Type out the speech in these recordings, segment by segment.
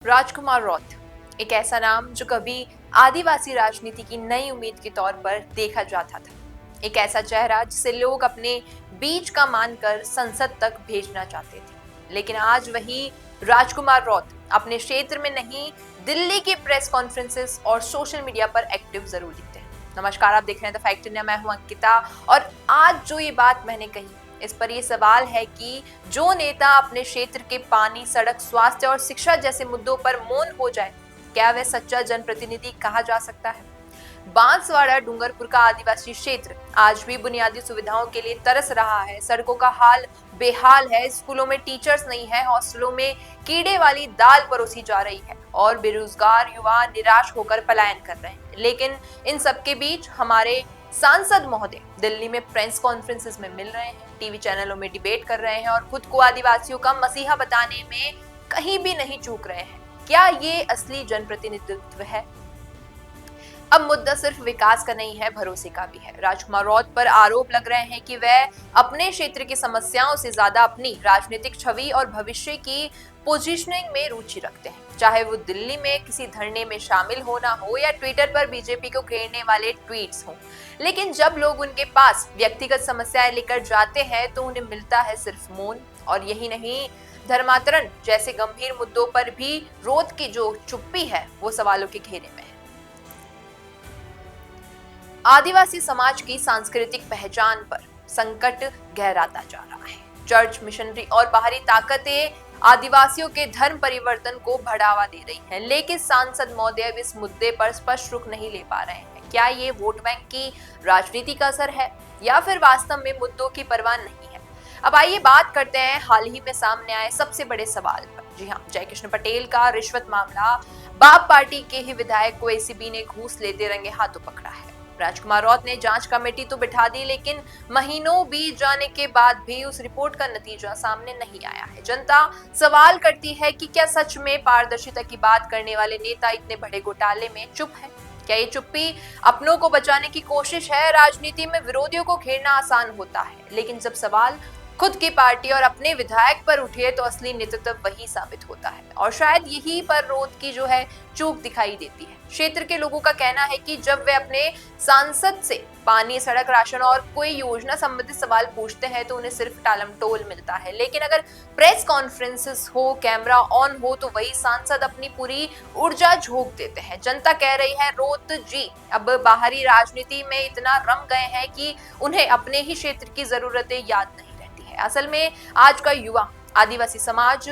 राजकुमार रौत एक ऐसा नाम जो कभी आदिवासी राजनीति की नई उम्मीद के तौर पर देखा जाता था। एक ऐसा चेहरा जिसे लोग अपने बीच का मानकर संसद तक भेजना चाहते थे। लेकिन आज वही राजकुमार रौत अपने क्षेत्र में नहीं, दिल्ली के प्रेस कॉन्फ्रेंसेस और सोशल मीडिया पर एक्टिव जरूर दिखते हैं। नमस्कार, आप देख रहे हैं द फैक्ट इंडिया। मैं हूं अंकिता और आज जो ये बात मैंने कही इस पर यह सवाल है कि जो नेता अपने क्षेत्र के पानी, सड़क, स्वास्थ्य और शिक्षा जैसे मुद्दों पर मौन हो जाए, क्या वह सच्चा जनप्रतिनिधि कहा जा सकता है? बांसवाड़ा डूंगरपुर का आदिवासी क्षेत्र आज भी बुनियादी सुविधाओं के लिए तरस रहा है। सड़कों का हाल बेहाल है, स्कूलों में टीचर्स नहीं है, हॉस्टलों में कीड़े वाली दाल परोसी जा रही है और बेरोजगार युवा निराश होकर पलायन कर रहे हैं। लेकिन इन सबके बीच हमारे सांसद महोदय दिल्ली में प्रेस कॉन्फ्रेंसेस में मिल रहे हैं, टीवी चैनलों में डिबेट कर रहे हैं और खुद को आदिवासियों का मसीहा बताने में कहीं भी नहीं चूक रहे हैं। क्या ये असली जनप्रतिनिधित्व है? अब मुद्दा सिर्फ विकास का नहीं है, भरोसे का भी है। राजकुमार रौत पर आरोप लग रहे हैं कि वह अपने क्षेत्र की समस्याओं से ज्यादा अपनी राजनीतिक छवि और भविष्य की पोजीशनिंग में रुचि रखते हैं। चाहे वो दिल्ली में किसी धरने में शामिल होना हो या ट्विटर पर बीजेपी को घेरने वाले ट्वीट्स हों, लेकिन जब लोग उनके पास व्यक्तिगत समस्याएं लेकर जाते हैं तो उन्हें मिलता है सिर्फ मौन। और यही नहीं, धर्मांतरण जैसे गंभीर मुद्दों पर भी रौत की जो चुप्पी है वो सवालों के घेरे में है। आदिवासी समाज की सांस्कृतिक पहचान पर संकट गहराता जा रहा है। चर्च, मिशनरी और बाहरी ताकतें आदिवासियों के धर्म परिवर्तन को बढ़ावा दे रही हैं, लेकिन सांसद महोदय इस मुद्दे पर स्पष्ट रुख नहीं ले पा रहे हैं। क्या ये वोट बैंक की राजनीति का असर है या फिर वास्तव में मुद्दों की परवाह नहीं है? अब आइए बात करते हैं हाल ही में सामने आए सबसे बड़े सवाल पर। जी हाँ, जयकृष्ण पटेल का रिश्वत मामला। बाप पार्टी के ही विधायक को एसीबी ने घूस लेते रंगे हाथों पकड़ा है। राजकुमार रौत ने जांच कमेटी तो बिठा दी, लेकिन महीनों बीत जाने के बाद भी उस रिपोर्ट का नतीजा सामने नहीं आया है। जनता सवाल करती है कि क्या सच में पारदर्शिता की बात करने वाले नेता इतने बड़े घोटाले में चुप है? क्या ये चुप्पी अपनों को बचाने की कोशिश है? राजनीति में विरोधियों को घेरना आसान होता है, लेकिन जब सवाल खुद की पार्टी और अपने विधायक पर उठे तो असली नेतृत्व वही साबित होता है। और शायद यही पर रौत की जो है चूक दिखाई देती है। क्षेत्र के लोगों का कहना है कि जब वे अपने सांसद से पानी, सड़क, राशन और कोई योजना संबंधित सवाल पूछते हैं तो उन्हें सिर्फ टालमटोल मिलता है। लेकिन अगर प्रेस कॉन्फ्रेंसेस हो, कैमरा ऑन हो तो वही सांसद अपनी पूरी ऊर्जा झोंक देते हैं। जनता कह रही है, रौत जी अब बाहरी राजनीति में इतना रम गए हैं कि उन्हें अपने ही क्षेत्र की जरूरतें याद नहीं रहती है। असल में आज का युवा, आदिवासी समाज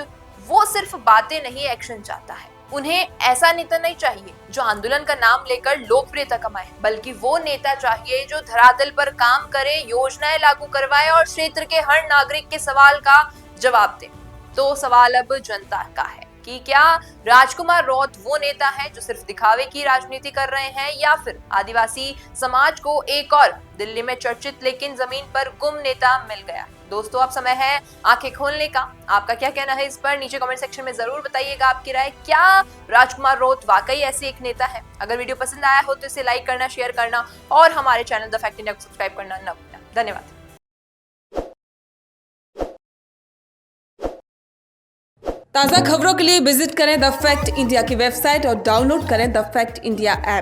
वो सिर्फ बातें नहीं, एक्शन चाहता है। उन्हें ऐसा नेता नहीं चाहिए जो आंदोलन का नाम लेकर लोकप्रियता कमाए, बल्कि वो नेता चाहिए जो धरातल पर काम करे, योजनाएं लागू करवाए और क्षेत्र के हर नागरिक के सवाल का जवाब दे। तो सवाल अब जनता का है कि क्या राजकुमार रौत वो नेता है जो सिर्फ दिखावे की राजनीति कर रहे हैं, या फिर आदिवासी समाज को एक और दिल्ली में चर्चित लेकिन जमीन पर गुम नेता मिल गया? दोस्तों, अब समय है आंखें खोलने का। आपका क्या कहना है इस पर? नीचे कमेंट सेक्शन में जरूर बताइएगा आपकी राय। क्या राजकुमार रौत वाकई ऐसे एक नेता है? अगर वीडियो पसंद आया हो तो इसे लाइक करना, शेयर करना और हमारे चैनल द फैक्ट इंडिया को सब्सक्राइब करना न भूलना। धन्यवाद। ताज़ा खबरों के लिए विजिट करें द फैक्ट इंडिया की वेबसाइट और डाउनलोड करें द फैक्ट इंडिया ऐप।